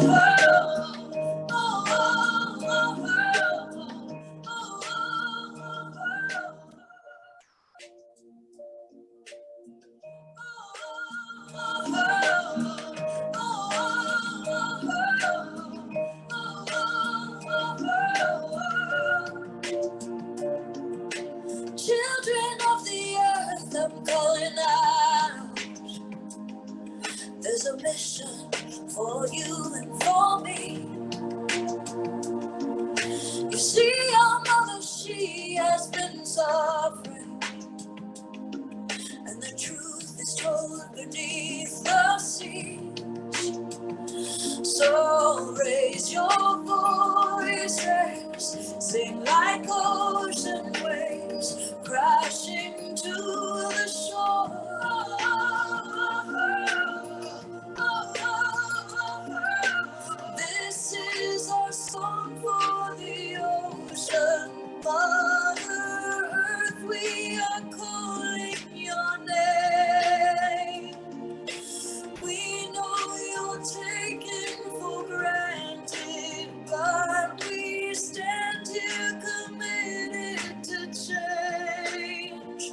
Children of the earth, I'm calling out. There's a mission for you and for me. You see, our mother, she has been suffering, and the truth is told beneath the sea. So raise your voices, sing like ocean waves crashing to the shore. This is our song for the ocean, Mother Earth, we are calling your name. We know you're taken for granted, but we stand here committed to change.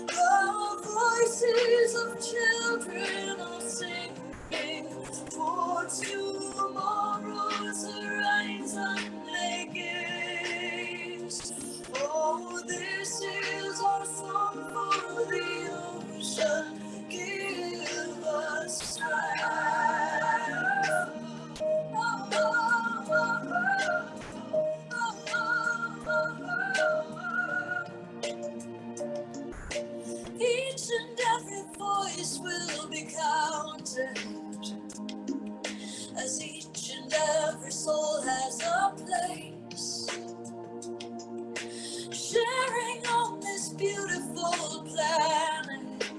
The voices of children are singing towards tomorrow's horizon they gaze. Oh, this is our song for the ocean. Give us strength. Each and every voice will be counted, as each and every soul has a place, sharing on this beautiful planet.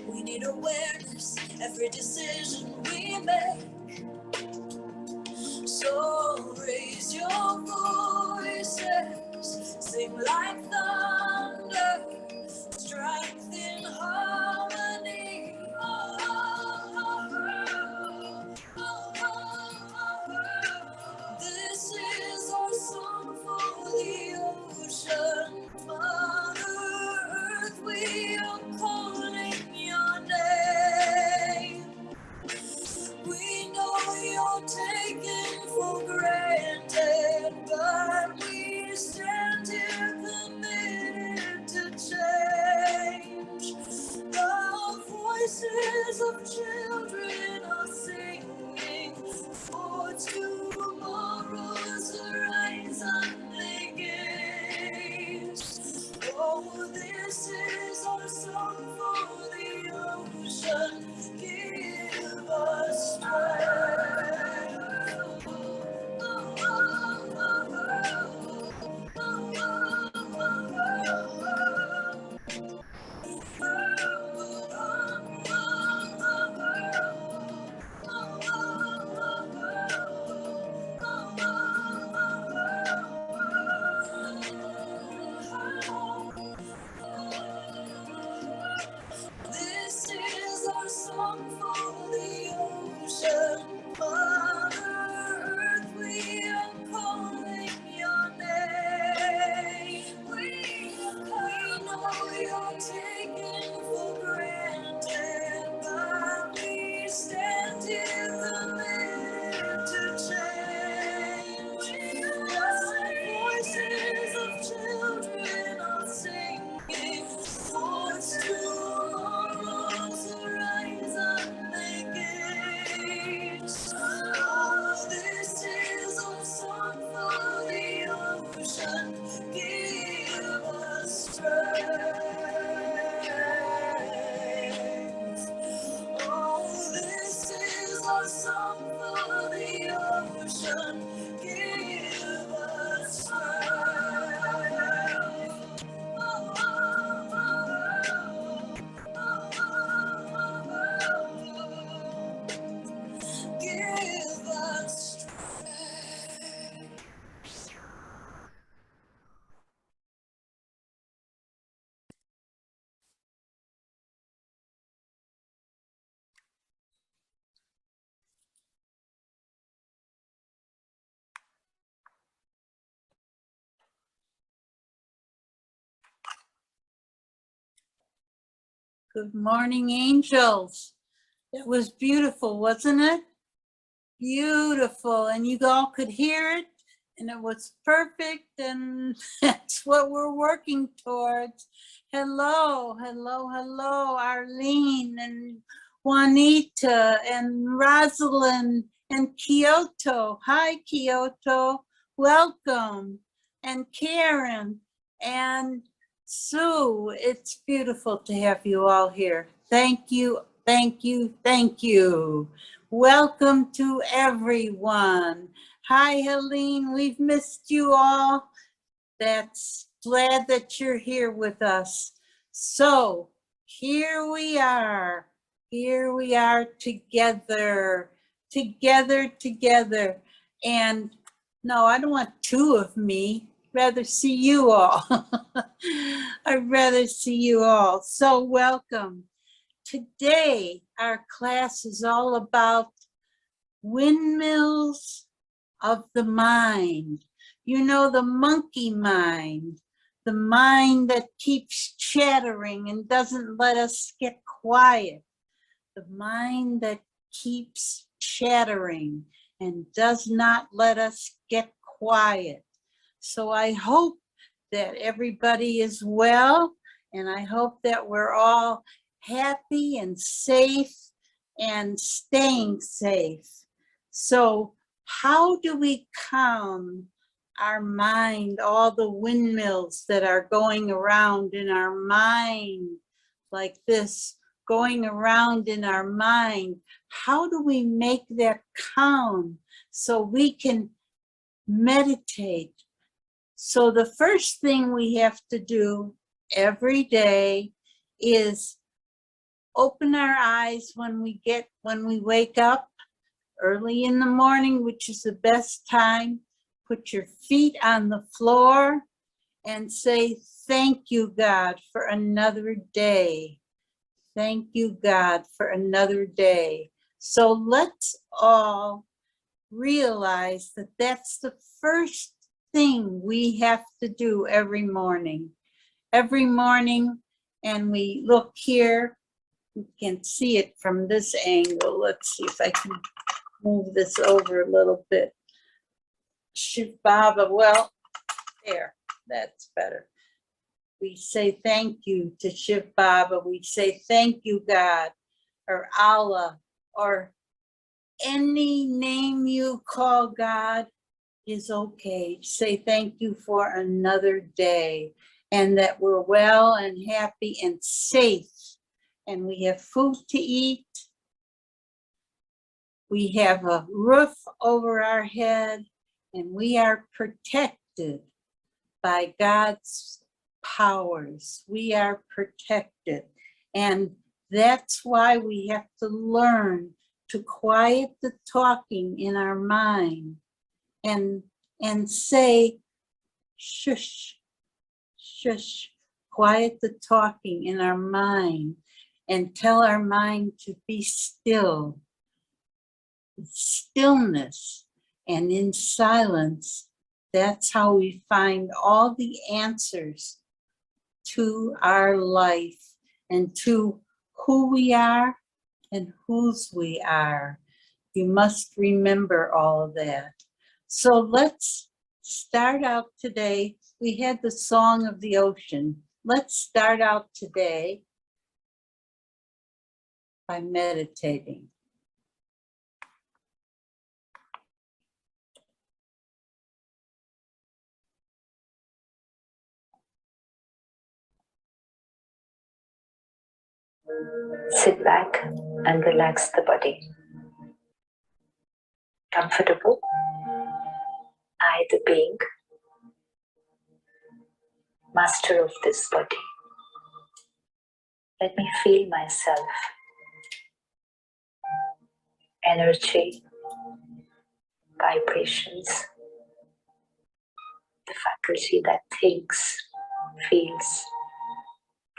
We need awareness, every decision we make. So raise your voices, sing like thunder, strength in harmony. This is our song for the ocean, Mother Earth, we are calling your name. We know you're taken for granted, but we stand here committed to change. The voices of children are singing for tomorrow's horizon they gaze. Oh, this is our song for the ocean. Give us strength. This is our song for the ocean, Mother Earth, we are calling your name. We know you're taken for granted, but we stand here committed to change. The voices of children are singing towards tomorrow's horizon they gaze. Oh, this is our song for the ocean. Give us strength. Oh, this is our song for the ocean. Give us strength. Give us Good morning, angels. That was beautiful, wasn't it? Beautiful, and you all could hear it, and it was perfect, and that's what we're working towards. Hello, hello, hello, Arlene and Juanita and Rosalind and Kyoto. Hi, Kyoto. Welcome. And Karen and Sue. It's beautiful to have you all here. Thank you, thank you, thank you. Welcome to everyone. Hi, Helene. We've missed you all. That's glad that you're here with us. So here we are. Here we are together, together. And no, I don't want two of me. Rather see you all. I'd rather see you all. So welcome. Today, our class is all about windmills of the mind. You know, the monkey mind, the mind that keeps chattering and doesn't let us get quiet. The mind that keeps chattering and does not let us get quiet. So I hope that everybody is well, and I hope that we're all happy and safe and staying safe. So how do we calm our mind, all the windmills that are going around in our mind like this, going around in our mind? How do we make that calm so we can meditate? So the first thing we have to do every day is open our eyes when we wake up early in the morning, which is the best time. Put your feet on the floor and say, thank you, God, for another day. Thank you, God, for another day. So let's all realize that that's the first thing we have to do every morning. Every morning, and we look here, you can see it from this angle. Let's see if I can move this over a little bit. Shiv Baba, well, there, that's better. We say thank you to Shiv Baba. We say thank you, God, or Allah, or any name you call God is okay. Say thank you for another day, and that we're well and happy and safe, and we have food to eat. We have a roof over our head, and we are protected by God's powers. We are protected, and that's why we have to learn to quiet the talking in our mind and say, shush, shush, quiet the talking in our mind and tell our mind to be still. Stillness and in silence, that's how we find all the answers to our life and to who we are and whose we are. You must remember all of that. So let's start out today. We had the Song of the Ocean. Let's start out today by meditating. Sit back and relax the body. Comfortable, I the being, master of this body. Let me feel myself. Energy, vibrations, the faculty that thinks, feels.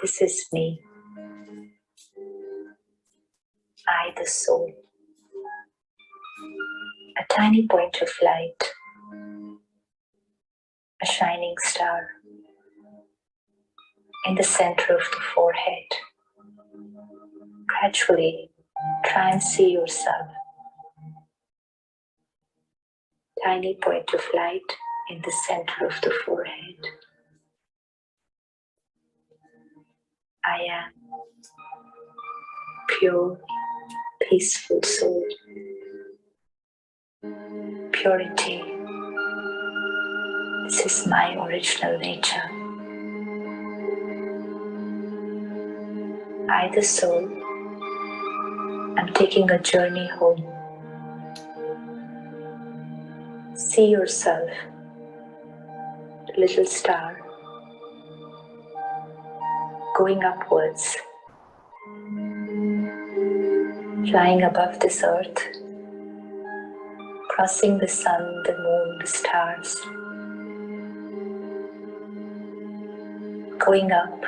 This is me. I the soul. A tiny point of light, a shining star in the center of the forehead. Gradually, try and see yourself. Tiny point of light in the center of the forehead. I am pure, peaceful soul. Purity. This is my original nature. I, the soul, am taking a journey home. See yourself, little star, going upwards, flying above this earth, crossing the sun, the moon, the stars, going up.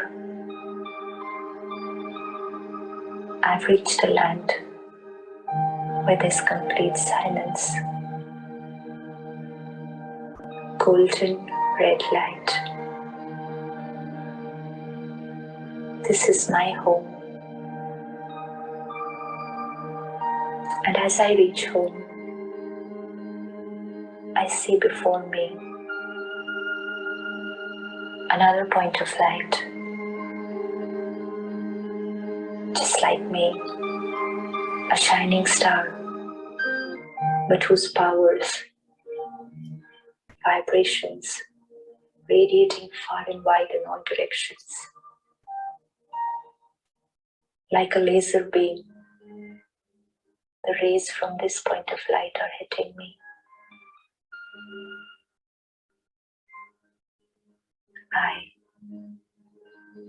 I've reached a land where there's complete silence. Golden red light. This is my home. And as I reach home, I see before me another point of light, just like me, a shining star, but whose powers, vibrations, radiating far and wide in all directions. Like a laser beam, the rays from this point of light are hitting me. I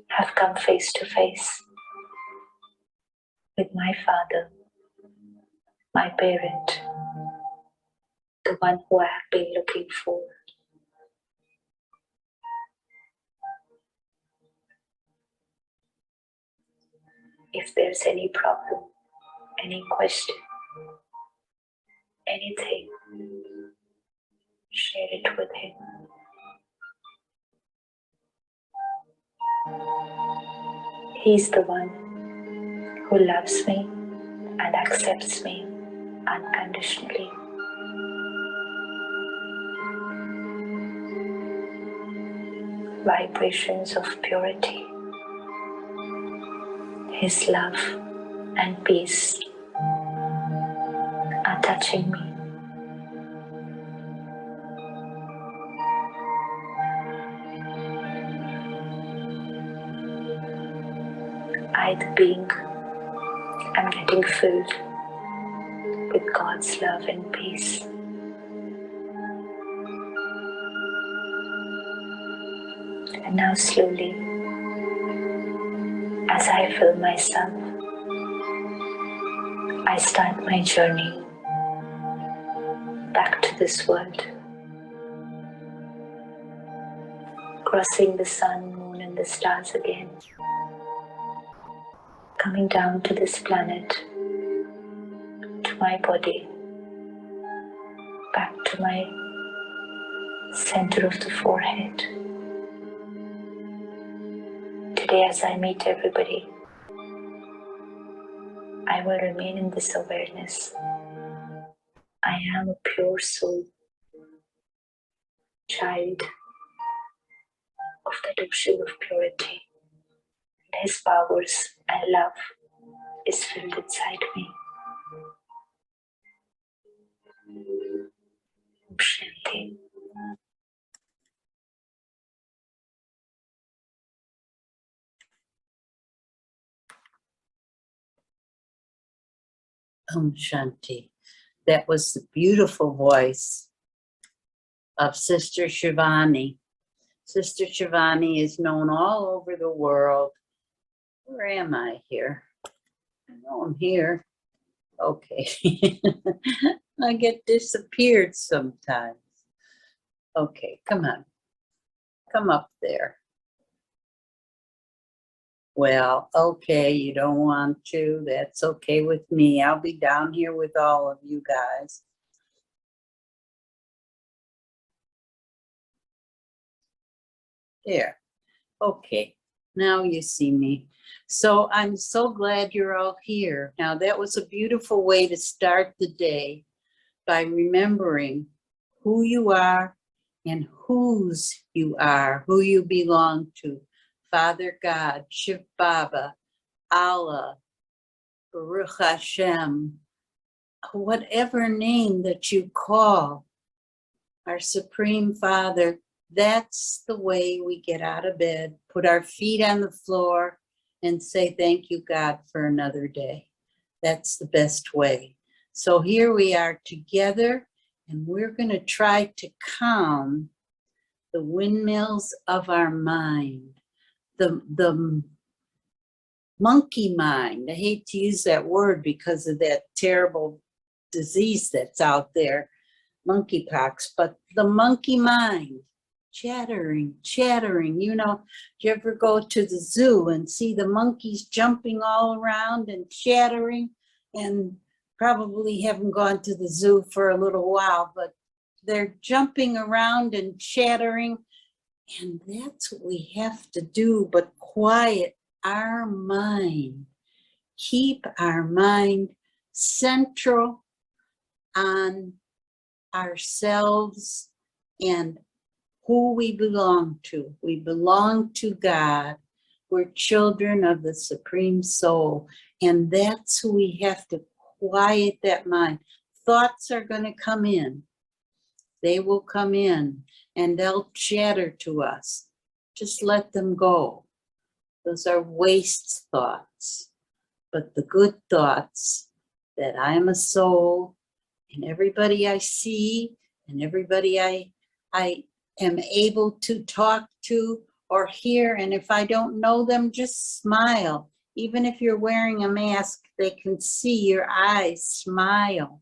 have come face to face with my father, my parent, the one who I have been looking for. If there's any problem, any question, anything, share it with him. He's the one who loves me and accepts me unconditionally. Vibrations of purity, His love and peace are touching me. I, the being, am getting filled with God's love and peace. And now slowly, as I fill myself, I start my journey back to this world, crossing the sun, moon and the stars again, coming down to this planet, to my body, back to my center of the forehead. Today, as I meet everybody, I will remain in this awareness. I am a pure soul, child of that ocean of purity. His powers and love is filled inside me. Om Shanti. Om Shanti. That was the beautiful voice of Sister Shivani. Sister Shivani is known all over the world. Where am I here? I know I'm here. Okay. I get disappeared sometimes. Okay, come on. Come up there. Well, okay, you don't want to. That's okay with me. I'll be down here with all of you guys. There. Okay. Now you see me. So I'm so glad you're all here. Now that was a beautiful way to start the day by remembering who you are and whose you are, who you belong to. Father God, Shiv Baba, Allah, Baruch Hashem, whatever name that you call, our Supreme Father. That's the way we get out of bed, put our feet on the floor and say, thank you, God, for another day. That's the best way. So here we are together, and we're going to try to calm the windmills of our mind, the monkey mind. I hate to use that word because of that terrible disease that's out there, monkeypox, but the monkey mind, chattering. You know, do you ever go to the zoo and see the monkeys jumping all around and chattering? And probably haven't gone to the zoo for a little while, but they're jumping around and chattering. And that's what we have to do, but quiet our mind. Keep our mind central on ourselves and who we belong to. We belong to God. We're children of the Supreme Soul. And that's who we have to quiet that mind. Thoughts are going to come in. They will come in and they'll chatter to us. Just let them go. Those are waste thoughts. But the good thoughts, that I'm a soul, and everybody I see, and everybody I am able to talk to or hear, and if I don't know them, just smile. Even if you're wearing a mask, they can see your eyes smile.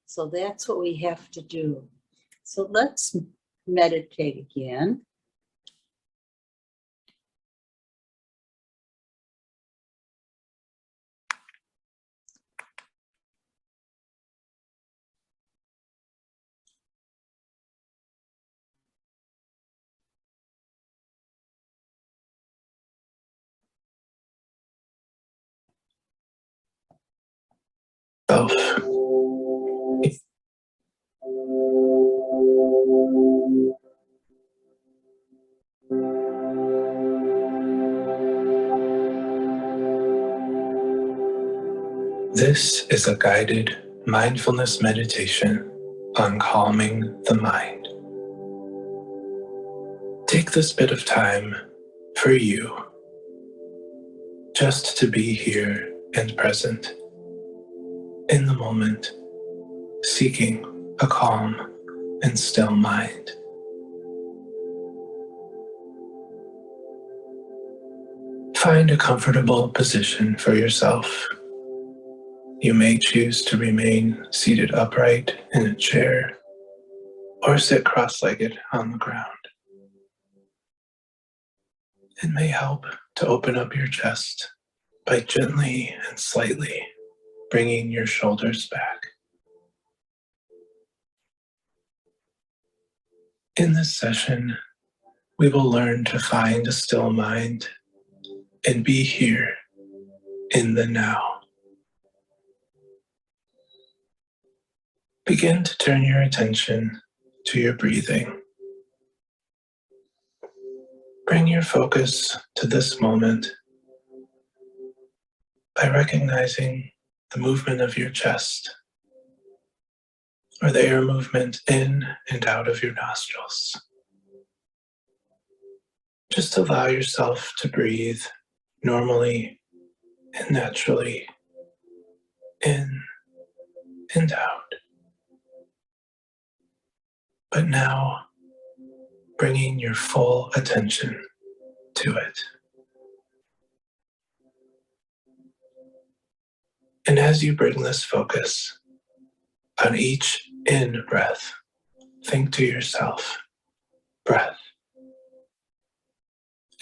So that's what we have to do. So let's meditate again. Self. This is a guided mindfulness meditation on calming the mind. Take this bit of time for you, just to be here and present in the moment, seeking a calm and still mind. Find a comfortable position for yourself. You may choose to remain seated upright in a chair or sit cross-legged on the ground. It may help to open up your chest by gently and slightly bringing your shoulders back. In this session, we will learn to find a still mind and be here in the now. Begin to turn your attention to your breathing. Bring your focus to this moment by recognizing the movement of your chest or the air movement in and out of your nostrils. Just allow yourself to breathe normally and naturally in and out. But now, bringing your full attention to it. And as you bring this focus on each in breath, think to yourself, breath.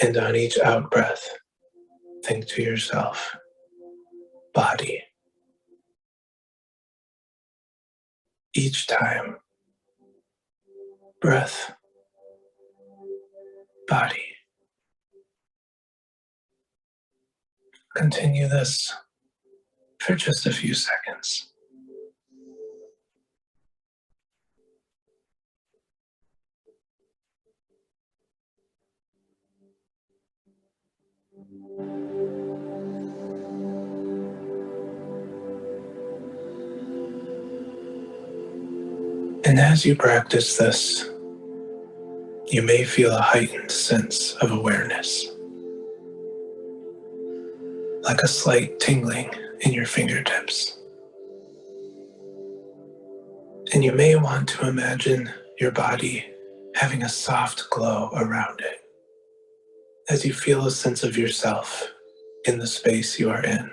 And on each out breath, think to yourself, body. Each time, breath, body. Continue this for just a few seconds. And as you practice this, you may feel a heightened sense of awareness, like a slight tingling in your fingertips. And you may want to imagine your body having a soft glow around it as you feel a sense of yourself in the space you are in.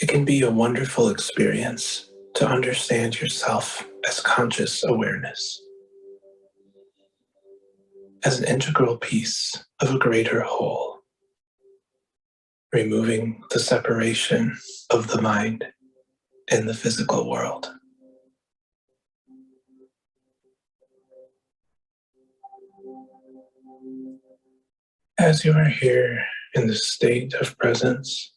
It can be a wonderful experience to understand yourself as conscious awareness, as an integral piece of a greater whole, removing the separation of the mind and the physical world. As you are here in the state of presence,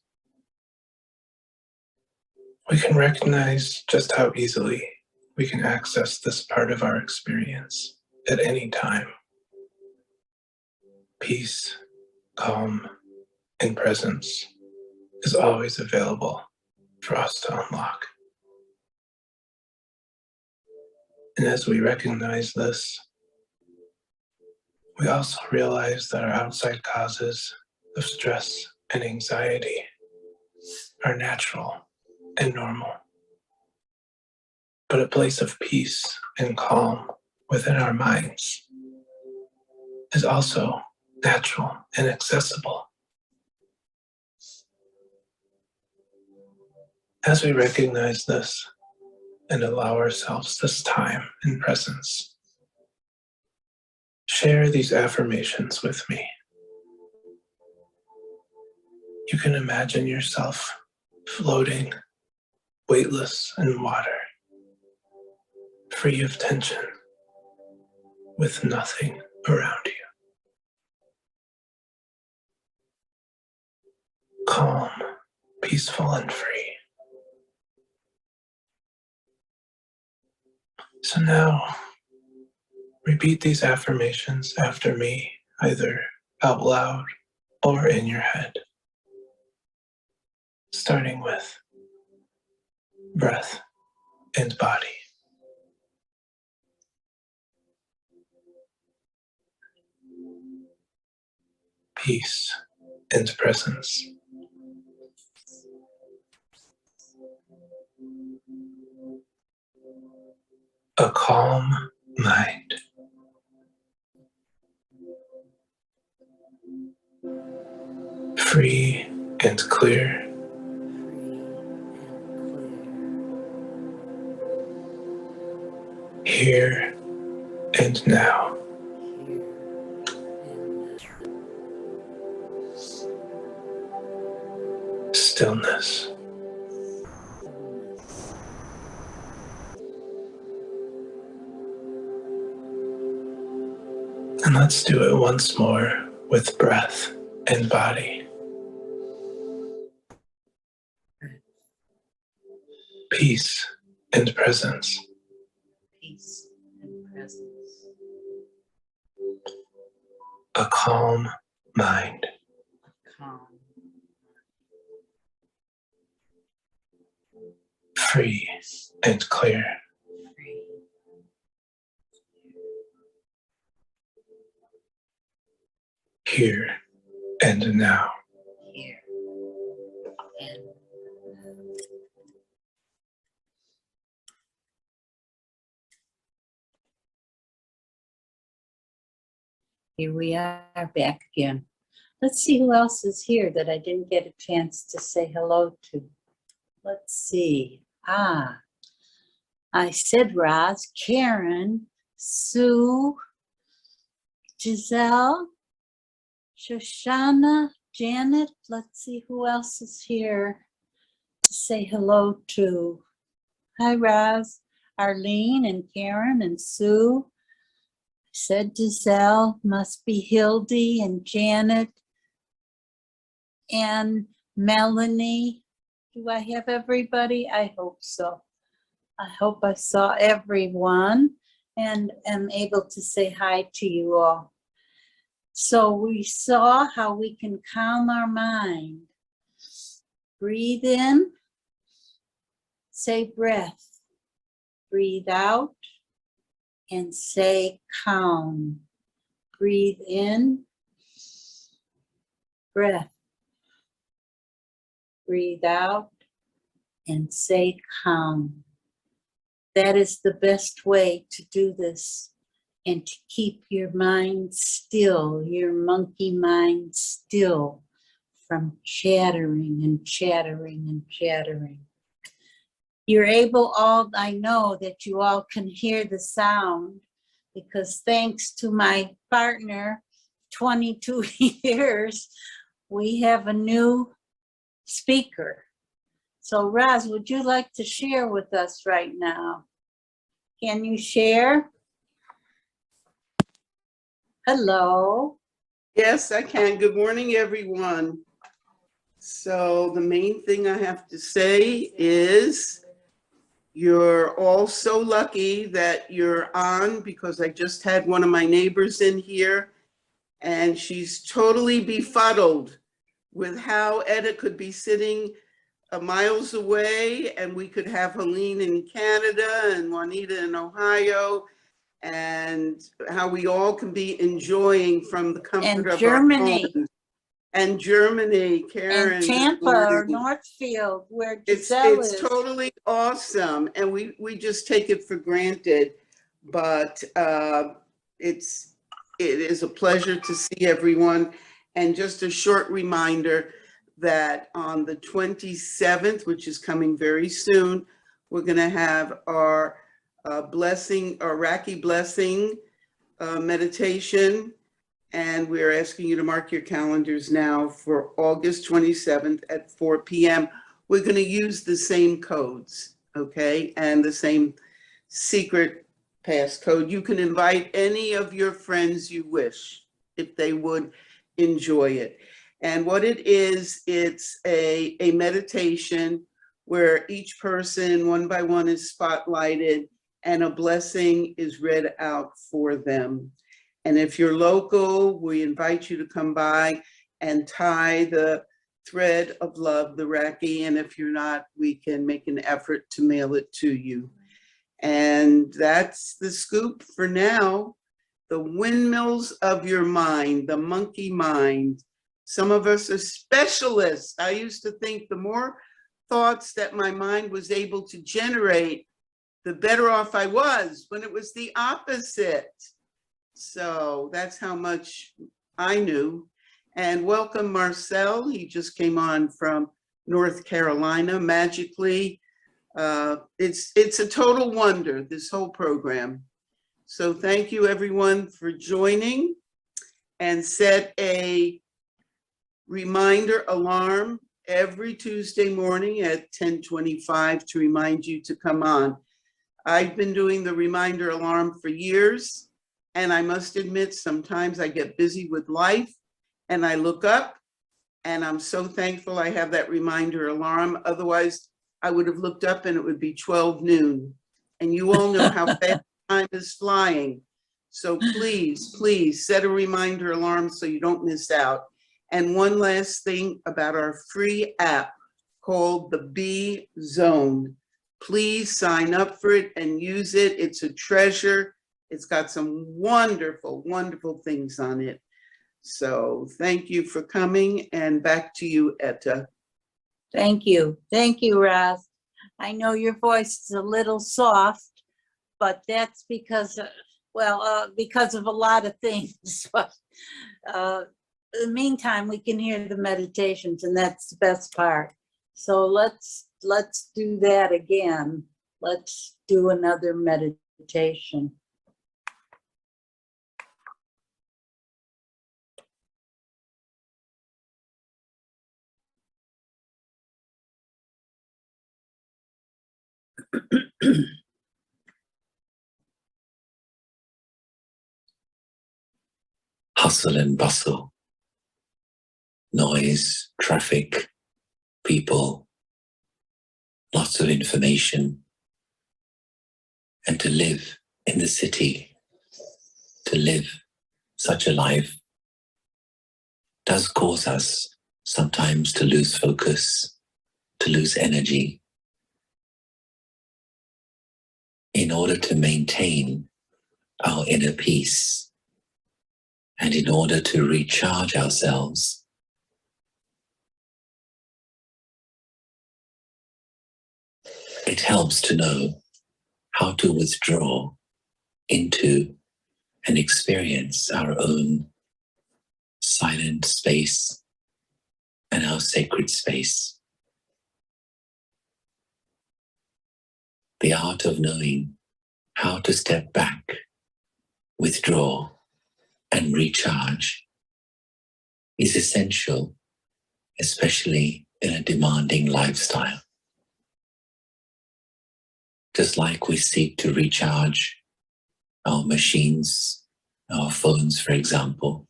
we can recognize just how easily we can access this part of our experience at any time. Peace, calm, and presence is always available for us to unlock. And as we recognize this, we also realize that our outside causes of stress and anxiety are natural and normal. But a place of peace and calm within our minds is also natural and accessible. As we recognize this and allow ourselves this time and presence, share these affirmations with me. You can imagine yourself floating, weightless in water, free of tension, with nothing around you. Calm, peaceful, and free. So now, repeat these affirmations after me, either out loud or in your head, starting with breath and body. Peace and presence. A calm mind. Free and clear. Here and now. Stillness. And let's do it once more with breath and body. Peace and presence. Peace and presence. A calm mind. Calm. Free and clear. Free. Here and now. Here and now. Here we are back again. Let's see who else is here that I didn't get a chance to say hello to. Let's see. I said Roz, Karen, Sue, Giselle, Shoshana, Janet. Let's see who else is here to say hello to. Hi, Roz, Arlene and Karen and Sue. I said Giselle, must be Hildy and Janet, and Melanie. Do I have everybody? I hope so. I hope I saw everyone and am able to say hi to you all. So we saw how we can calm our mind. Breathe in, say breath. Breathe out and say calm. Breathe in, breath. Breathe out and say calm. That is the best way to do this and to keep your mind still, your monkey mind still from chattering and chattering and chattering. You're able all, I know that you all can hear the sound because thanks to my partner, 22 years, we have a new speaker. So Roz, would you like to share with us right now? Can you share? Hello. Yes, I can. Good morning, everyone. So the main thing I have to say is you're all so lucky that you're on, because I just had one of my neighbors in here and she's totally befuddled with how Etta could be sitting miles away and we could have Helene in Canada and Juanita in Ohio, and how we all can be enjoying from the comfort of Germany. our homes. And Germany, Karen. And Tampa or Northfield, where Giselle is. It's totally awesome, and we just take it for granted, but it is a pleasure to see everyone. And just a short reminder that on the 27th, which is coming very soon, we're going to have our blessing, our Raki blessing meditation. And we're asking you to mark your calendars now for August 27th at 4 p.m. We're going to use the same codes, okay? And the same secret passcode. You can invite any of your friends you wish if they would enjoy it. And what it is, it's a meditation where each person one by one is spotlighted and a blessing is read out for them. And if you're local, we invite you to come by and tie the thread of love, the Raki. And if you're not, we can make an effort to mail it to you. And that's the scoop for now. The windmills of your mind, the monkey mind. Some of us are specialists. I used to think the more thoughts that my mind was able to generate, the better off I was, when it was the opposite. So that's how much I knew. And welcome Marcel. He just came on from North Carolina magically. It's a total wonder, this whole program. So thank you everyone for joining, and set a reminder alarm every Tuesday morning at 10:25 to remind you to come on. I've been doing the reminder alarm for years. And I must admit, sometimes I get busy with life and I look up, and I'm so thankful I have that reminder alarm. Otherwise, I would have looked up and it would be 12 noon. And you all know how fast time is flying. So please, please set a reminder alarm so you don't miss out. And one last thing about our free app called the Bee Zone. Please sign up for it and use it. It's a treasure. It's got some wonderful, wonderful things on it. So thank you for coming, and back to you, Etta. Thank you. Thank you, Roz. I know your voice is a little soft, but that's because, because of a lot of things. But in the meantime, we can hear the meditations, and that's the best part. So let's do that again. Let's do another meditation. Hustle and bustle, noise, traffic, people, lots of information, and to live in the city, to live such a life does cause us sometimes to lose focus, to lose energy. In order to maintain our inner peace and in order to recharge ourselves, it helps to know how to withdraw into and experience our own silent space and our sacred space. The art of knowing how to step back, withdraw, and recharge is essential, especially in a demanding lifestyle. Just like we seek to recharge our machines, our phones, for example,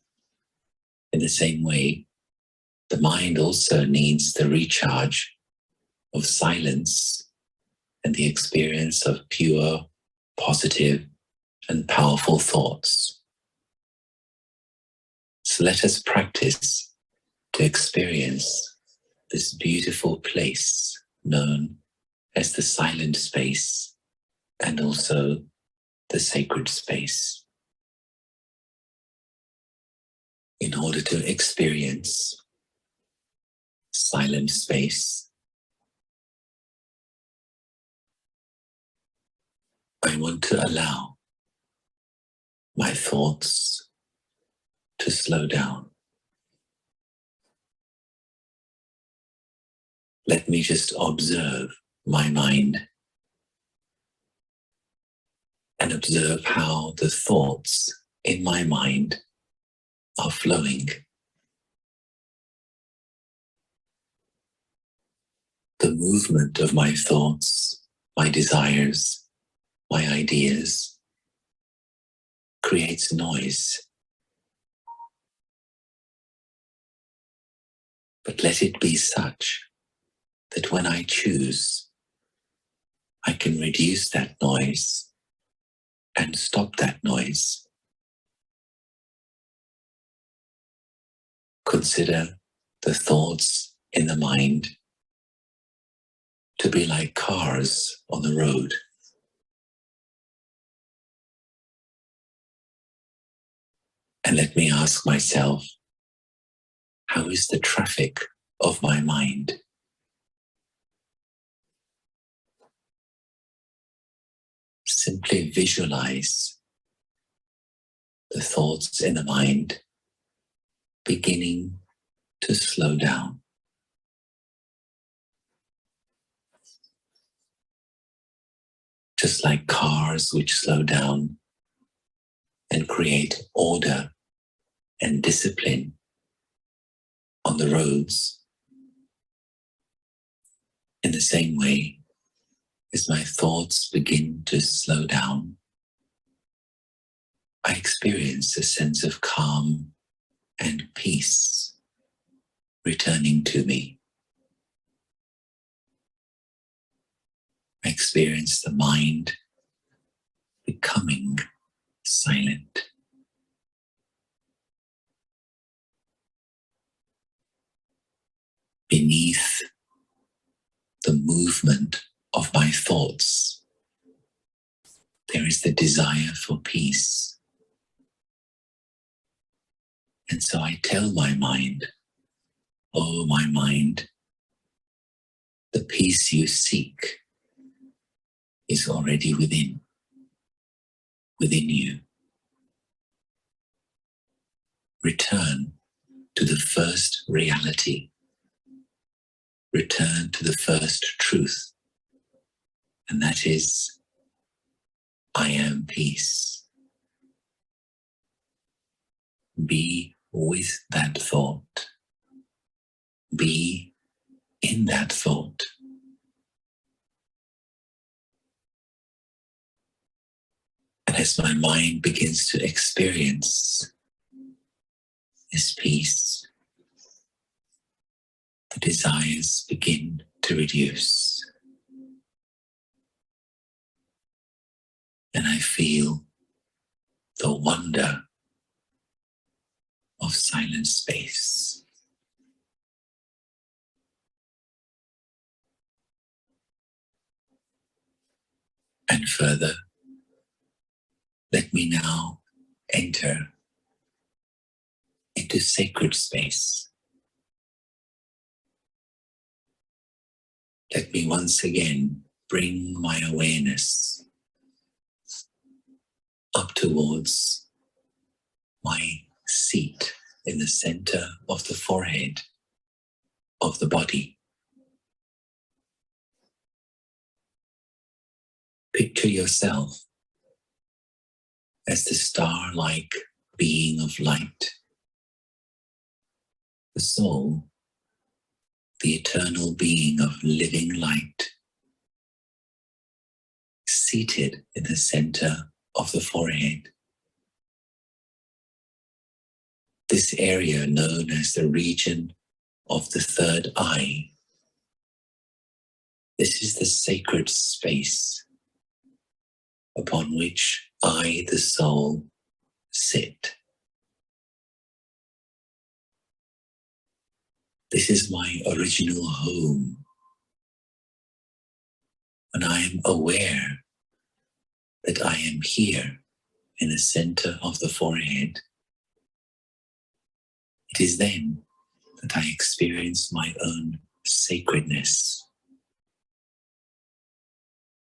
in the same way, the mind also needs the recharge of silence and the experience of pure, positive, and powerful thoughts. So let us practice to experience this beautiful place known as the silent space and also the sacred space. In order to experience silent space, I want to allow my thoughts to slow down. Let me just observe my mind and observe how the thoughts in my mind are flowing. The movement of my thoughts, my desires, my ideas creates noise. But let it be such that when I choose, I can reduce that noise and stop that noise. Consider the thoughts in the mind to be like cars on the road. And let me ask myself, how is the traffic of my mind? Simply visualize the thoughts in the mind beginning to slow down. Just like cars which slow down and create order and discipline on the roads, in the same way, as my thoughts begin to slow down, I experience a sense of calm and peace returning to me. I experience the mind becoming silent. Beneath the movement of my thoughts, there is the desire for peace. And so I tell my mind, oh, my mind, the peace you seek is already within you. Return to the first reality. Return to the first truth. And that is, I am peace. Be with that thought. Be in that thought. And as my mind begins to experience this peace, the desires begin to reduce. And I feel the wonder of silent space. And further, let me now enter into sacred space. Let me once again bring my awareness up towards my seat in the center of the forehead of the body. Picture yourself as the star-like being of light, the soul, the eternal being of living light, seated in the center of the forehead. This area known as the region of the third eye. This is the sacred space upon which I, the soul, sit. This is my original home. When I am aware that I am here in the center of the forehead, it is then that I experience my own sacredness.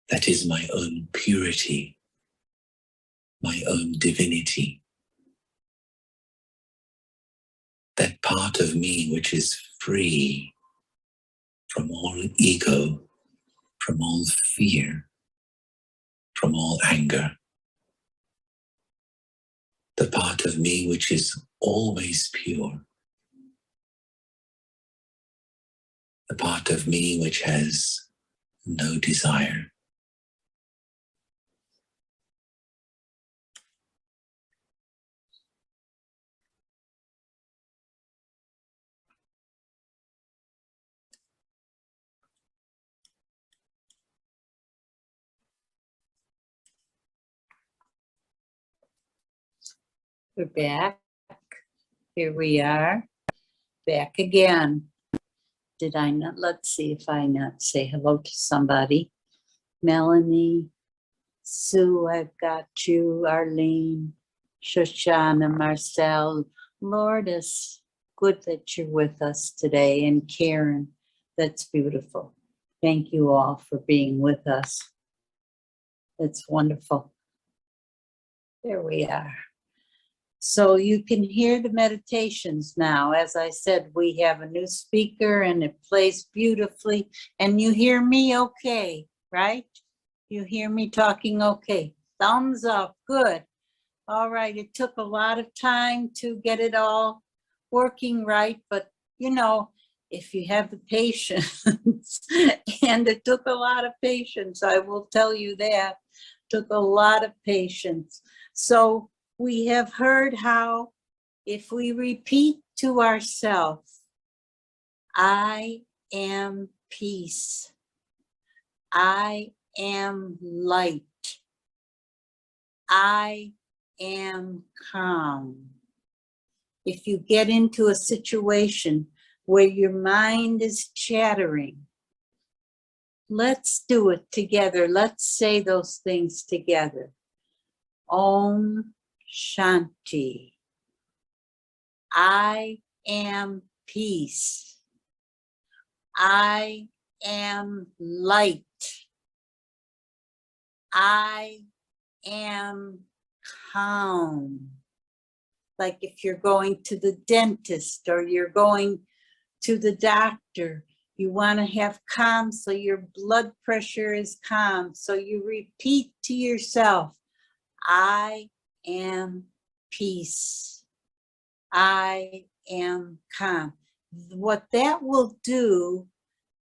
That is my own purity, my own divinity. That part of me which is free from all ego, from all fear, from all anger. The part of me which is always pure. The part of me which has no desire. We're back. Here we are, back again. Did I not? Let's see if I not say hello to somebody. Melanie, Sue, I've got you, Arlene, Shoshana, Marcel, Lourdes. Good that you're with us today, and Karen, that's beautiful. Thank you all for being with us. It's wonderful. There we are. So you can hear the meditations now. As I said, we have a new speaker and it plays beautifully. And you hear me okay, right? You hear me talking okay. Thumbs up, good. All right, it took a lot of time to get it all working right, but you know, if you have the patience, and it took a lot of patience, I will tell you that, took a lot of patience. So we have heard how if we repeat to ourselves, I am peace, I am light, I am calm. If you get into a situation where your mind is chattering, let's do it together. Let's say those things together. Om Shanti. I am peace. I am light. I am calm. Like if you're going to the dentist or you're going to the doctor, you want to have calm so your blood pressure is calm. So you repeat to yourself, I am peace. I am calm. What that will do,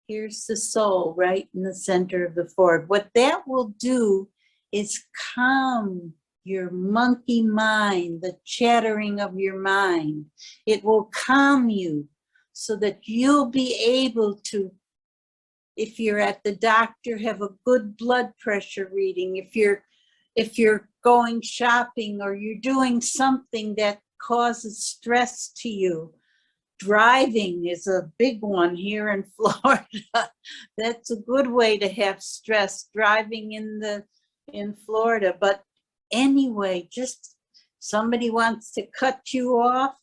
here's the soul right in the center of the forehead. What that will do is calm your monkey mind, the chattering of your mind. It will calm you so that you'll be able to, if you're at the doctor, have a good blood pressure reading. If you're going shopping or you're doing something that causes stress to you. Driving is a big one here in Florida. That's a good way to have stress, driving in Florida. But anyway, just somebody wants to cut you off,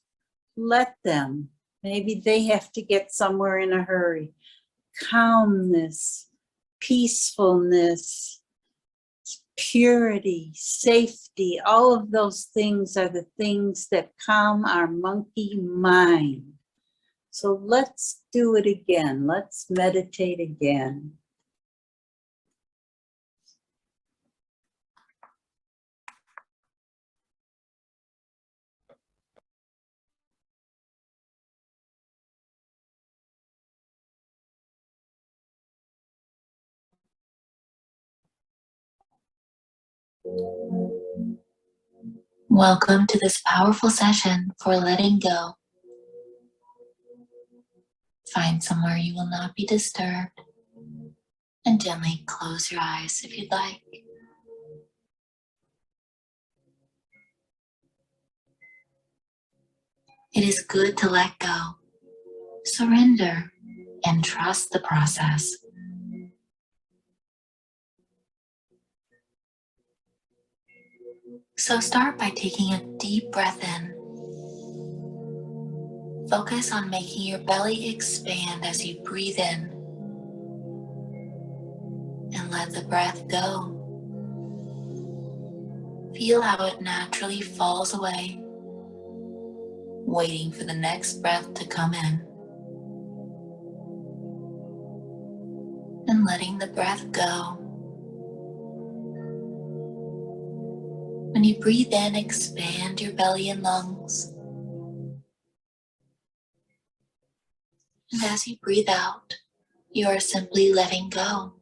let them. Maybe they have to get somewhere in a hurry. Calmness, peacefulness, purity, safety, all of those things are the things that calm our monkey mind. So let's do it again. Let's meditate again. Welcome to this powerful session for letting go. Find somewhere you will not be disturbed and gently close your eyes if you'd like. It is good to let go, surrender, and trust the process. So start by taking a deep breath in. Focus on making your belly expand as you breathe in. And let the breath go. Feel how it naturally falls away, waiting for the next breath to come in. And letting the breath go. When you breathe in, expand your belly and lungs. And as you breathe out, you are simply letting go.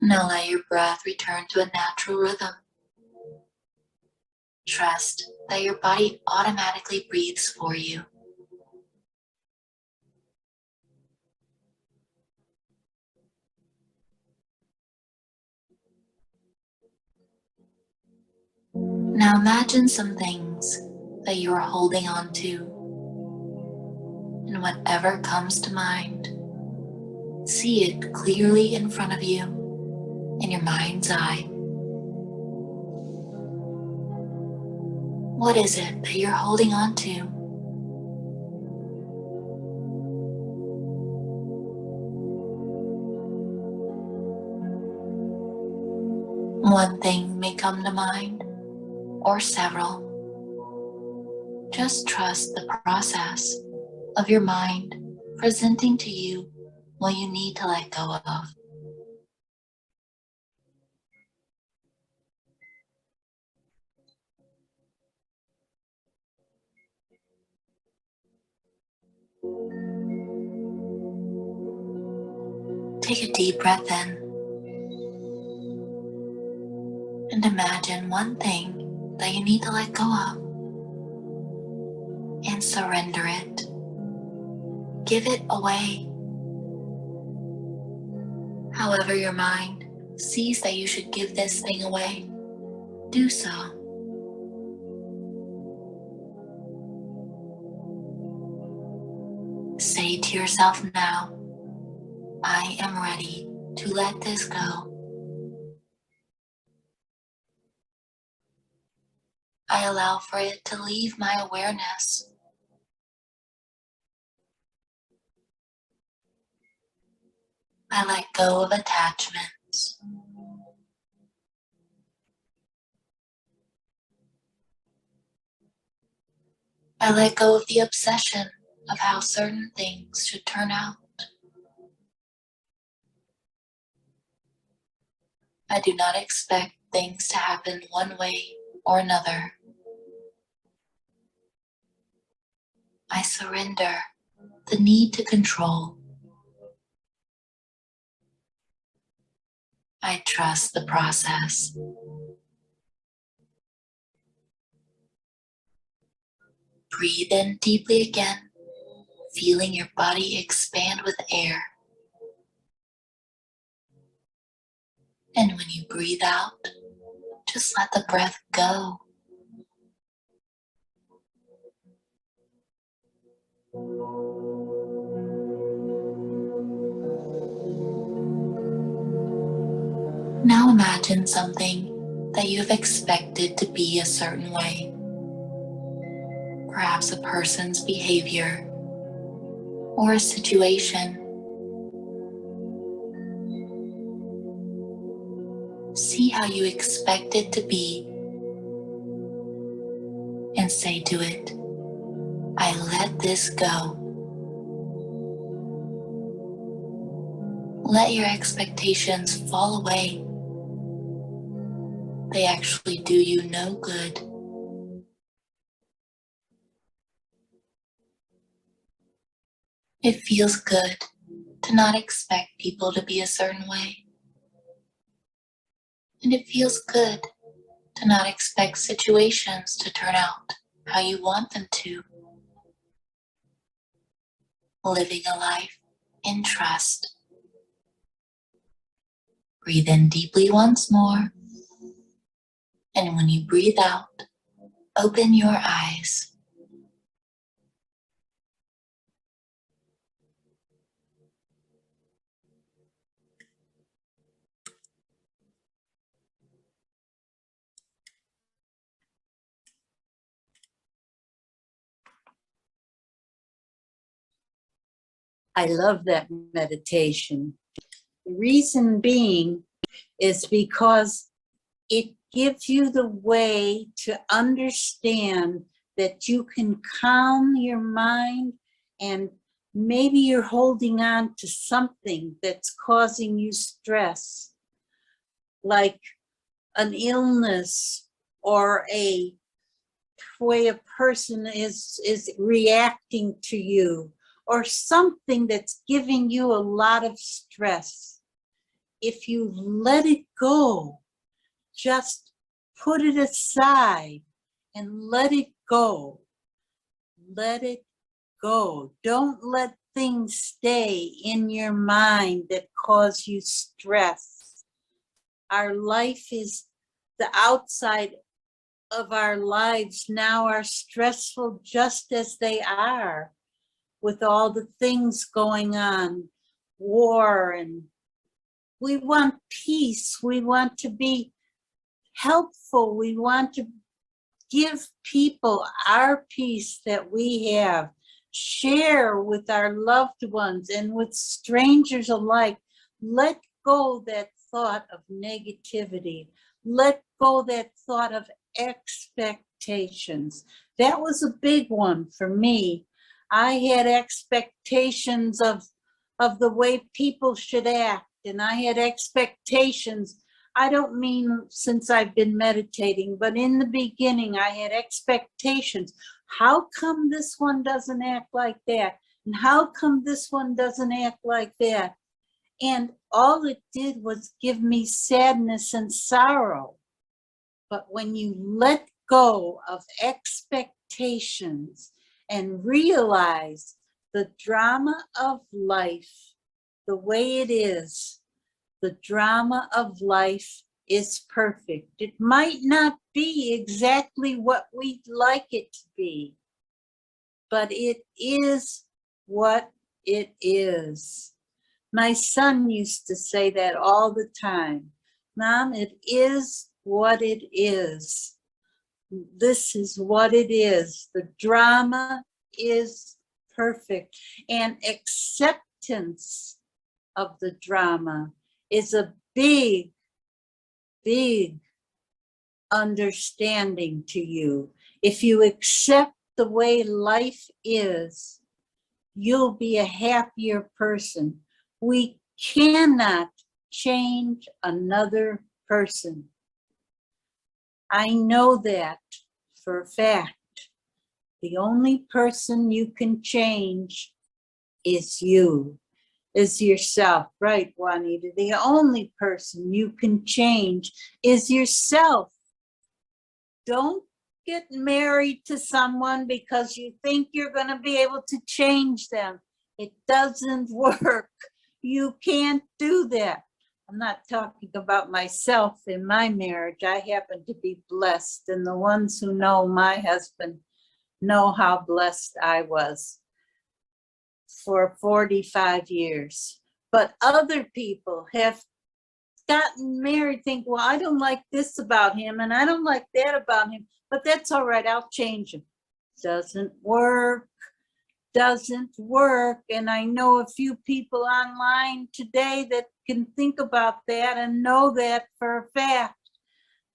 Now let your breath return to a natural rhythm. Trust that your body automatically breathes for you. Now imagine some things that you are holding on to, and whatever comes to mind, see it clearly in front of you in your mind's eye. What is it that you're holding on to? One thing may come to mind, or several. Just trust the process of your mind presenting to you what you need to let go of. Take a deep breath in and imagine one thing that you need to let go of and surrender it. Give it away. However your mind sees that you should give this thing away, do so. Say to yourself now, I am ready to let this go. I allow for it to leave my awareness. I let go of attachments. I let go of the obsession of how certain things should turn out. I do not expect things to happen one way or another. I surrender the need to control. I trust the process. Breathe in deeply again, feeling your body expand with air. And when you breathe out, just let the breath go. Now imagine something that you have expected to be a certain way. Perhaps a person's behavior or a situation. See how you expect it to be and say to it, I let this go. Let your expectations fall away. They actually do you no good. It feels good to not expect people to be a certain way. And it feels good to not expect situations to turn out how you want them to. Living a life in trust. Breathe in deeply once more. And when you breathe out, open your eyes. I love that meditation. The reason being is because it gives you the way to understand that you can calm your mind, and maybe you're holding on to something that's causing you stress, like an illness or a way a person is reacting to you, or something that's giving you a lot of stress. If you let it go, just put it aside and let it go. Let it go. Don't let things stay in your mind that cause you stress. Our life is, the outside of our lives now are stressful just as they are, with all the things going on, war, and we want peace. We want to be helpful. We want to give people our peace that we have, share with our loved ones and with strangers alike. Let go that thought of negativity. Let go that thought of expectations. That was a big one for me. I had expectations of the way people should act, and I had expectations. I don't mean since I've been meditating, but in the beginning, I had expectations. How come this one doesn't act like that? And how come this one doesn't act like that? And all it did was give me sadness and sorrow. But when you let go of expectations and realize the drama of life, the way it is, the drama of life is perfect. It might not be exactly what we'd like it to be, but it is what it is. My son used to say that all the time. Mom, it is what it is. This is what it is. The drama is perfect. And acceptance of the drama is a big, big understanding to you. If you accept the way life is, you'll be a happier person. We cannot change another person. I know that for a fact. The only person you can change is you. Is yourself, right, Juanita? The only person you can change is yourself. Don't get married to someone because you think you're going to be able to change them. It doesn't work. You can't do that. I'm not talking about myself in my marriage. I happen to be blessed, and the ones who know my husband know how blessed I was for 45 years. But other people have gotten married, think, well, I don't like this about him and I don't like that about him, but that's all right, I'll change him. Doesn't work, doesn't work. And I know a few people online today that can think about that and know that for a fact,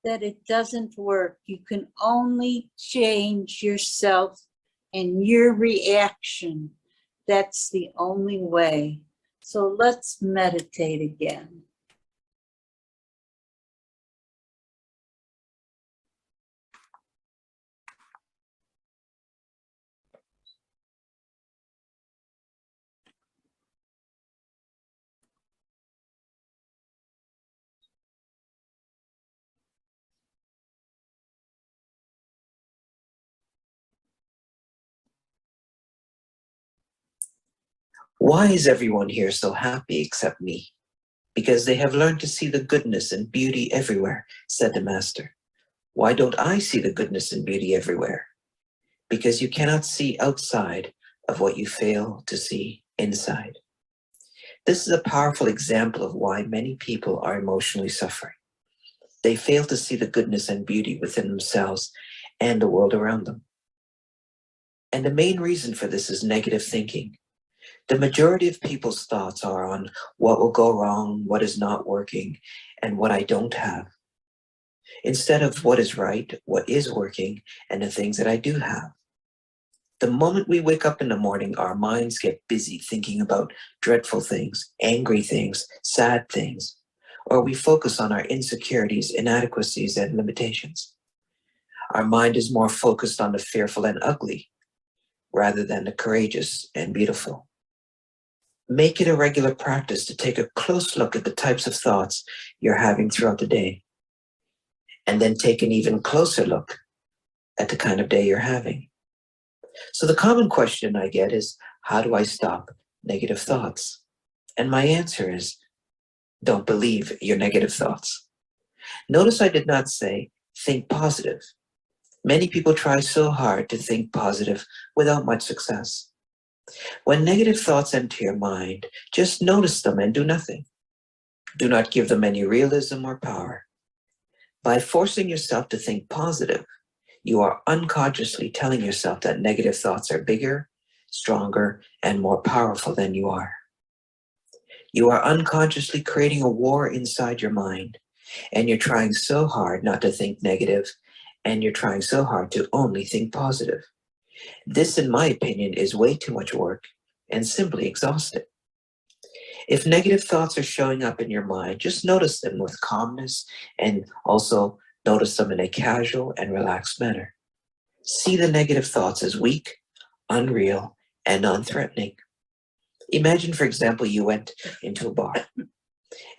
that it doesn't work. You can only change yourself and your reaction. That's the only way. So let's meditate again. Why is everyone here so happy except me? Because they have learned to see the goodness and beauty everywhere, said the master. Why don't I see the goodness and beauty everywhere? Because you cannot see outside of what you fail to see inside. This is a powerful example of why many people are emotionally suffering. They fail to see the goodness and beauty within themselves and the world around them. And the main reason for this is negative thinking. The majority of people's thoughts are on what will go wrong, what is not working, and what I don't have, instead of what is right, what is working, and the things that I do have. The moment we wake up in the morning, our minds get busy thinking about dreadful things, angry things, sad things, or we focus on our insecurities, inadequacies, and limitations. Our mind is more focused on the fearful and ugly, rather than the courageous and beautiful. Make it a regular practice to take a close look at the types of thoughts you're having throughout the day, and then take an even closer look at the kind of day you're having. So the common question I get is, how do I stop negative thoughts? And my answer is, don't believe your negative thoughts. Notice I did not say, think positive. Many people try so hard to think positive without much success. When negative thoughts enter your mind, just notice them and do nothing. Do not give them any realism or power. By forcing yourself to think positive, you are unconsciously telling yourself that negative thoughts are bigger, stronger, and more powerful than you are. You are unconsciously creating a war inside your mind, and you're trying so hard not to think negative, and you're trying so hard to only think positive. This, in my opinion, is way too much work and simply exhausting. If negative thoughts are showing up in your mind, just notice them with calmness and also notice them in a casual and relaxed manner. See the negative thoughts as weak, unreal, and non-threatening. Imagine, for example, you went into a bar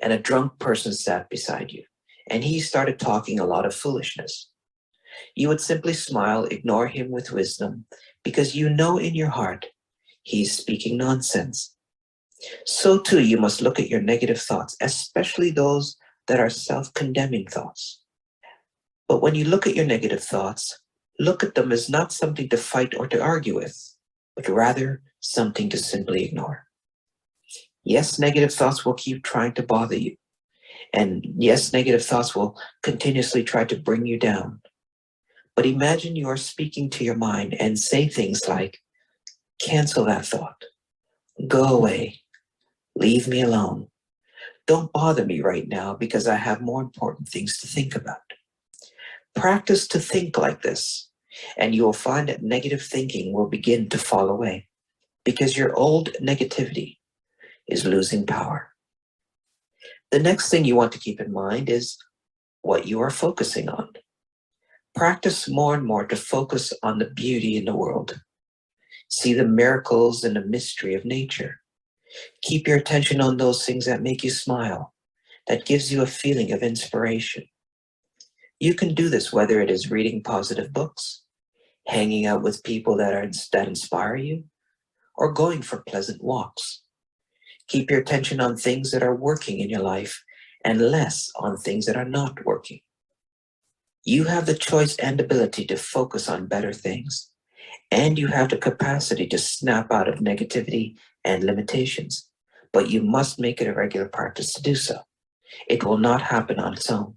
and a drunk person sat beside you and he started talking a lot of foolishness. You would simply smile, ignore him with wisdom, because you know in your heart he's speaking nonsense. So too, you must look at your negative thoughts, especially those that are self-condemning thoughts. But when you look at your negative thoughts, look at them as not something to fight or to argue with, but rather something to simply ignore. Yes, negative thoughts will keep trying to bother you. And yes, negative thoughts will continuously try to bring you down. But imagine you are speaking to your mind and say things like, cancel that thought, go away, leave me alone. Don't bother me right now because I have more important things to think about. Practice to think like this, and you will find that negative thinking will begin to fall away because your old negativity is losing power. The next thing you want to keep in mind is what you are focusing on. Practice more and more to focus on the beauty in the world. See the miracles and the mystery of nature. Keep your attention on those things that make you smile, that gives you a feeling of inspiration. You can do this whether it is reading positive books, hanging out with people that inspire you, or going for pleasant walks. Keep your attention on things that are working in your life and less on things that are not working. You have the choice and ability to focus on better things, and you have the capacity to snap out of negativity and limitations, but you must make it a regular practice to do so. It will not happen on its own.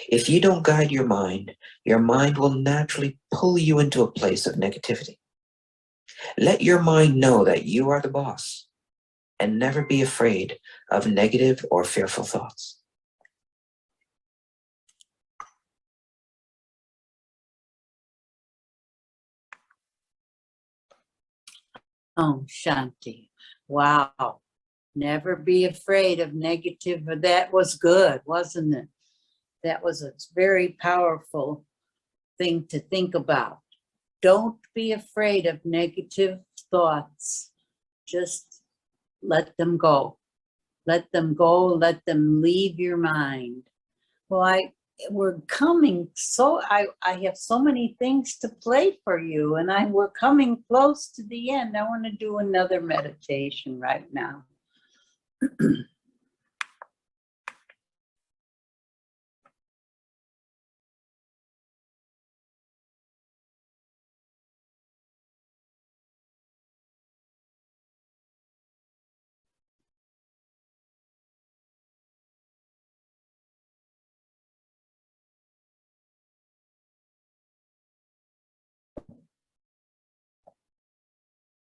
If you don't guide your mind will naturally pull you into a place of negativity. Let your mind know that you are the boss, and never be afraid of negative or fearful thoughts. Oh, Shanti. Wow. Never be afraid of negative. That was good, wasn't it? That was a very powerful thing to think about. Don't be afraid of negative thoughts. Just let them go. Let them go. Let them leave your mind. Well, we're coming I have so many things to play for you, and we're coming close to the end. I want to do another meditation right now.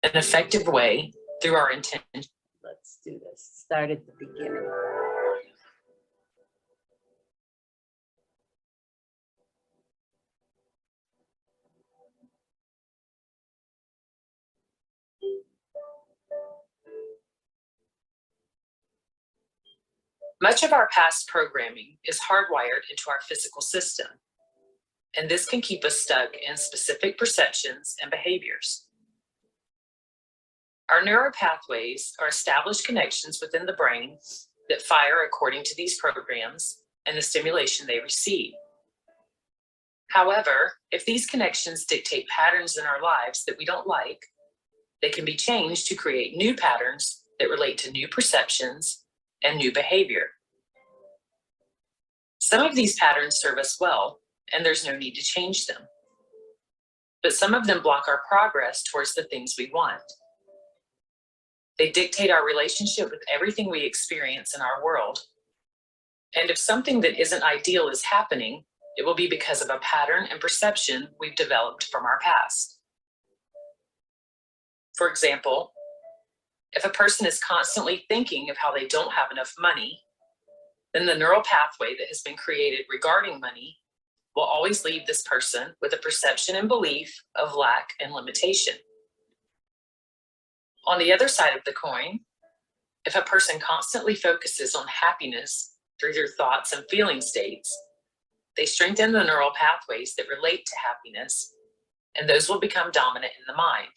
An effective way through our intention. Let's do this. Start at the beginning. Much of our past programming is hardwired into our physical system, and this can keep us stuck in specific perceptions and behaviors. Our neuropathways are established connections within the brain that fire according to these programs and the stimulation they receive. However, if these connections dictate patterns in our lives that we don't like, they can be changed to create new patterns that relate to new perceptions and new behavior. Some of these patterns serve us well, and there's no need to change them. But some of them block our progress towards the things we want. They dictate our relationship with everything we experience in our world. And if something that isn't ideal is happening, it will be because of a pattern and perception we've developed from our past. For example, if a person is constantly thinking of how they don't have enough money, then the neural pathway that has been created regarding money will always leave this person with a perception and belief of lack and limitation. On the other side of the coin, if a person constantly focuses on happiness through their thoughts and feeling states, they strengthen the neural pathways that relate to happiness, and those will become dominant in the mind.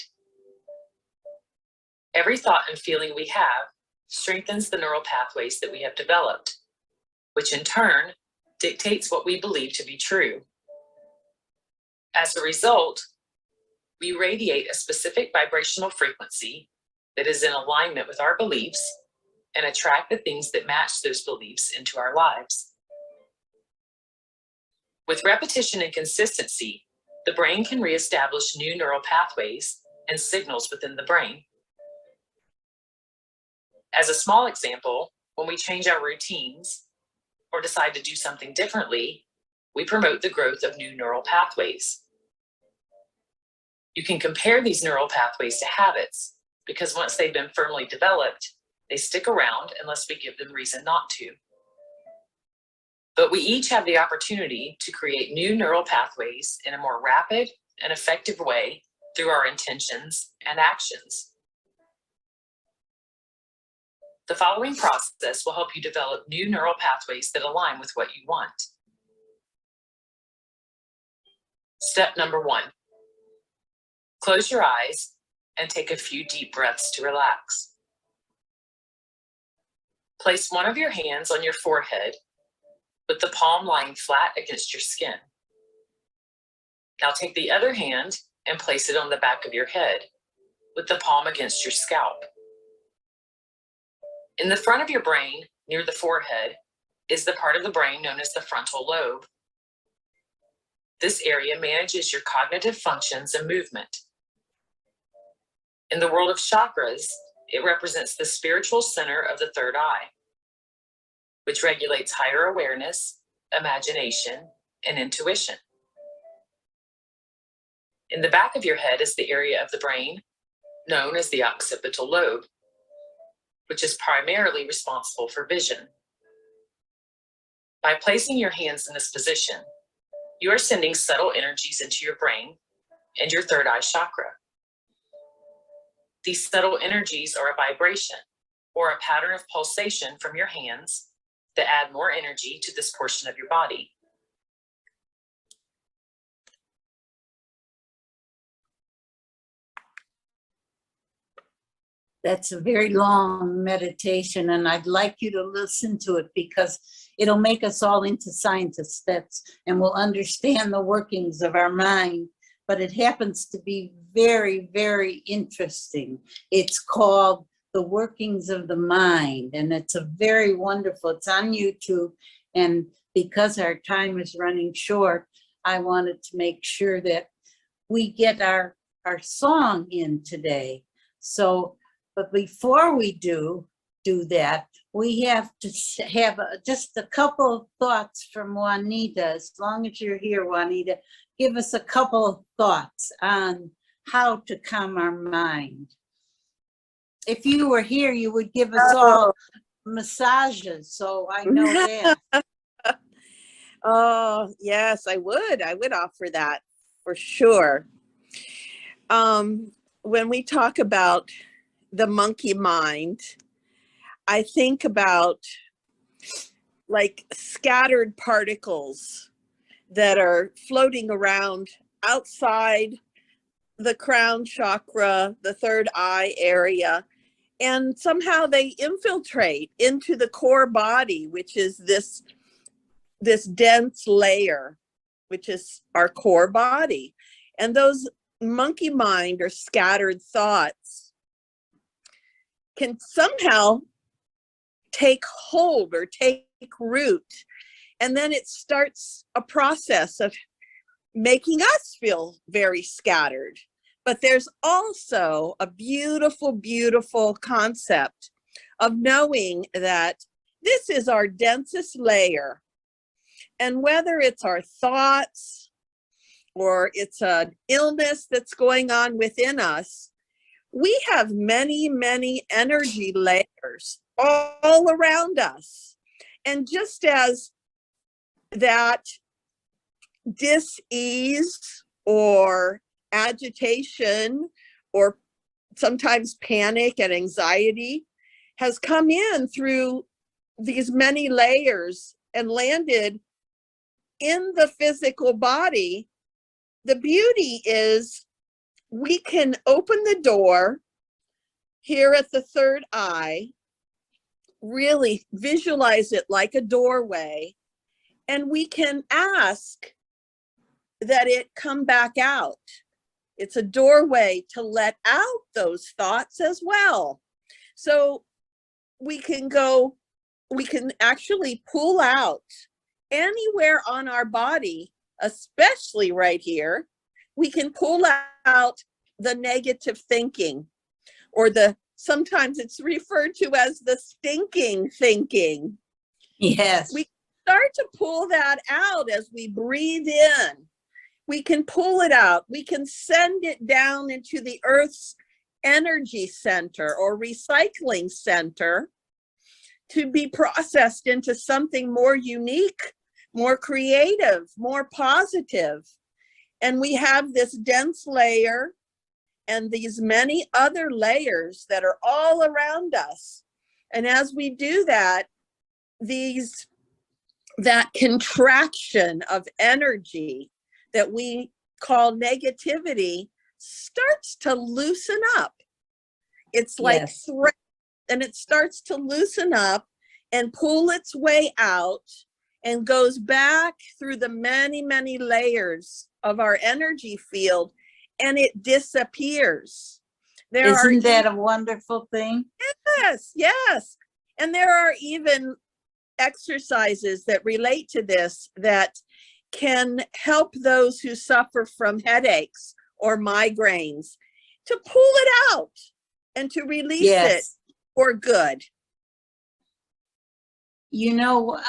Every thought and feeling we have strengthens the neural pathways that we have developed, which in turn dictates what we believe to be true. As a result, we radiate a specific vibrational frequency that is in alignment with our beliefs and attract the things that match those beliefs into our lives. With repetition and consistency, the brain can reestablish new neural pathways and signals within the brain. As a small example, when we change our routines or decide to do something differently, we promote the growth of new neural pathways. You can compare these neural pathways to habits, because once they've been firmly developed, they stick around unless we give them reason not to. But we each have the opportunity to create new neural pathways in a more rapid and effective way through our intentions and actions. The following process will help you develop new neural pathways that align with what you want. Step number 1. Close your eyes and take a few deep breaths to relax. Place one of your hands on your forehead with the palm lying flat against your skin. Now take the other hand and place it on the back of your head, with the palm against your scalp. In the front of your brain, near the forehead, is the part of the brain known as the frontal lobe. This area manages your cognitive functions and movement. In the world of chakras, it represents the spiritual center of the third eye, which regulates higher awareness, imagination, and intuition. In the back of your head is the area of the brain known as the occipital lobe, which is primarily responsible for vision. By placing your hands in this position, you are sending subtle energies into your brain and your third eye chakra. These subtle energies are a vibration or a pattern of pulsation from your hands that add more energy to this portion of your body. That's a very long meditation, and I'd like you to listen to it because it'll make us all into scientists, and we'll understand the workings of our mind. But it happens to be very, very interesting. It's called The Workings of the Mind, and it's a very wonderful, it's on YouTube. And because our time is running short, I wanted to make sure that we get our song in today. So, but before we do that, we have to have just a couple of thoughts from Juanita. As long as you're here, Juanita, give us a couple of thoughts on how to calm our mind. If you were here, you would give us all massages, so I know that. Oh, yes, I would. I would offer that for sure. When we talk about the monkey mind, I think about like scattered particles that are floating around outside the crown chakra, the third eye area, and somehow they infiltrate into the core body, which is this dense layer, which is our core body. And those monkey mind or scattered thoughts can somehow take hold or take root. And then it starts a process of making us feel very scattered. But there's also a beautiful, beautiful concept of knowing that this is our densest layer. And whether it's our thoughts or it's an illness that's going on within us, we have many, many energy layers all around us. And just as that dis-ease or agitation or sometimes panic and anxiety has come in through these many layers and landed in the physical body, the beauty is we can open the door here at the third eye, really visualize it like a doorway, and we can ask that it come back out. It's a doorway to let out those thoughts as well. So we can actually pull out anywhere on our body, especially right here. We can pull out the negative thinking, or sometimes it's referred to as the stinking thinking. Yes. We start to pull that out as we breathe in. We can pull it out. We can send it down into the Earth's energy center or recycling center to be processed into something more unique, more creative, more positive. And we have this dense layer and these many other layers that are all around us. And as we do that, that contraction of energy that we call negativity starts to loosen up. It's like Yes. thread, and it starts to loosen up and pull its way out. and goes back through the many, many layers of our energy field, and it disappears. Isn't that a wonderful thing? Yes, yes. And there are even exercises that relate to this that can help those who suffer from headaches or migraines to pull it out and to release it Yes. for good. You know,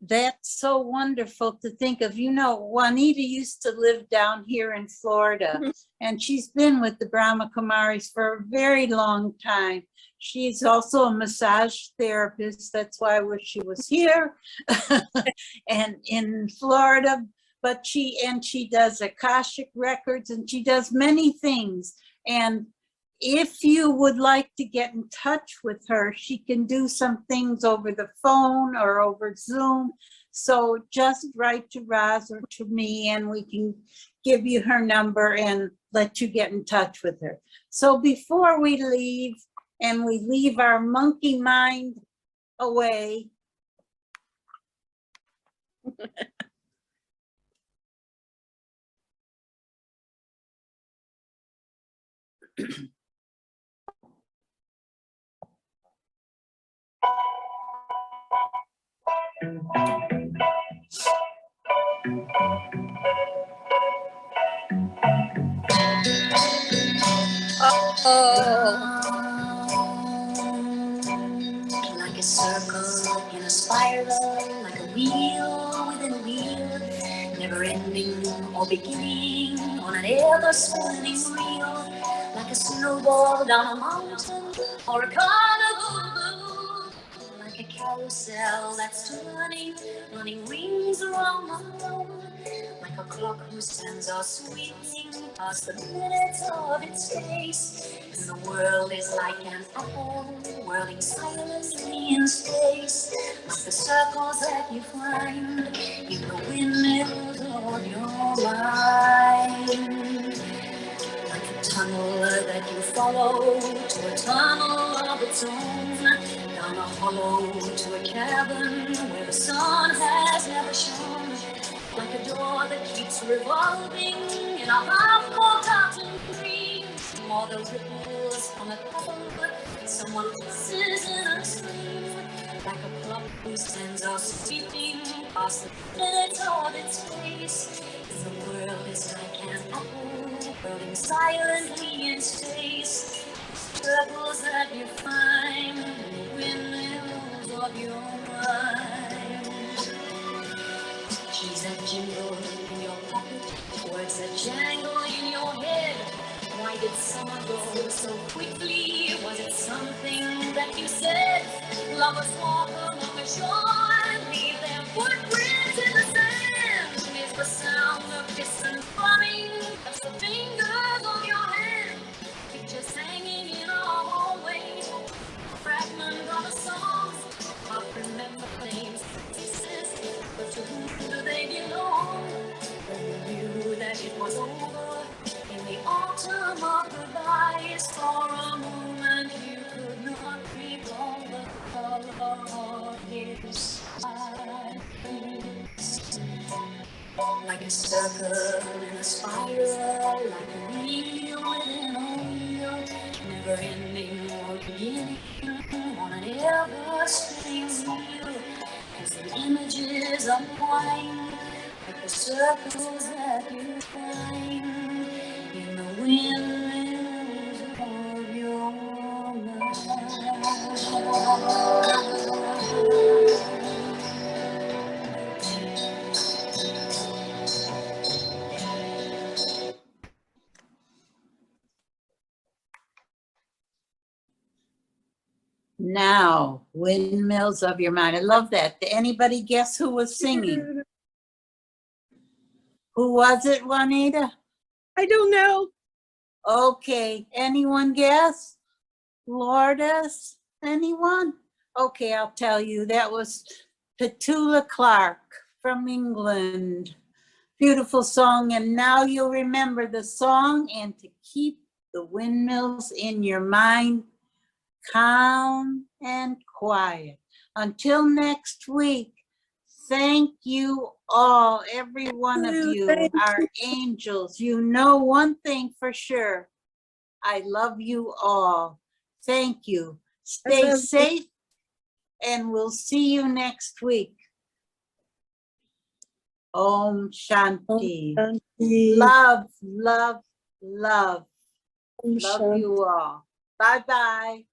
that's so wonderful to think of. You know, Juanita used to live down here in Florida, and she's been with the Brahma Kumaris for a very long time. She's also a massage therapist. That's why I wish she was here and in Florida. But she does Akashic records, and she does many things. And if you would like to get in touch with her, she can do some things over the phone or over Zoom. So just write to Roz or to me, and we can give you her number and let you get in touch with her. So before we leave, and we leave our monkey mind away, Like a circle in a spiral, like a wheel within a wheel, never ending or beginning on an ever spinning reel, like a snowball down a mountain or a carnival balloon, like a carousel that's turning, running rings around the moon, like a clock whose hands are sweeping past the minutes of its face. And the world is like an apple whirling silently in space, like the circles that you find in the windmills of your mind. Like a tunnel that you follow to a tunnel of its own, down a hollow to a cavern where the sun has never shone. Like a door that keeps revolving in a half-forgotten dream, or the ripples on a pebble someone kisses in a stream, like a clock whose hands are sweeping past the minutes of its face. The world is like an apple burning silently in space, circles that you find in the windmills of your mind. Keys that jingle in your pocket, words that jangle in your head. Why did summer go so quickly? Was it something that you said? Lovers walk along the shore and leave their footprints in the sand. Is the sound of distant drumming? That's the fingers of your hand. Pictures hanging in our hallway. Fragment of a song. I remember names, faces, but to whom do they belong? When you knew that it was over, in the autumn of goodbyes, for a moment you could not recall the color of his eyes. Like a circle in a spiral, like a wheel within a wheel, never ending or beginning on an ever-spinning wheel, as the images unwind, like the circles that you find in the windmills of your mind. now, windmills of your mind. I love that. Did anybody guess who was singing? Who was it, Juanita? I don't know. Okay, anyone guess? Lourdes, anyone? Okay, I'll tell you, that was Petula Clark from England. Beautiful song, and now you'll remember the song, and to keep the windmills in your mind calm and quiet. Until next week, Thank you all, every one of you, Thank our angels. You know one thing for sure. I love you all. Thank you. Stay love you. safe, and we'll see you next week. Om Shanti. Love, love, love. Love you all. Bye-bye.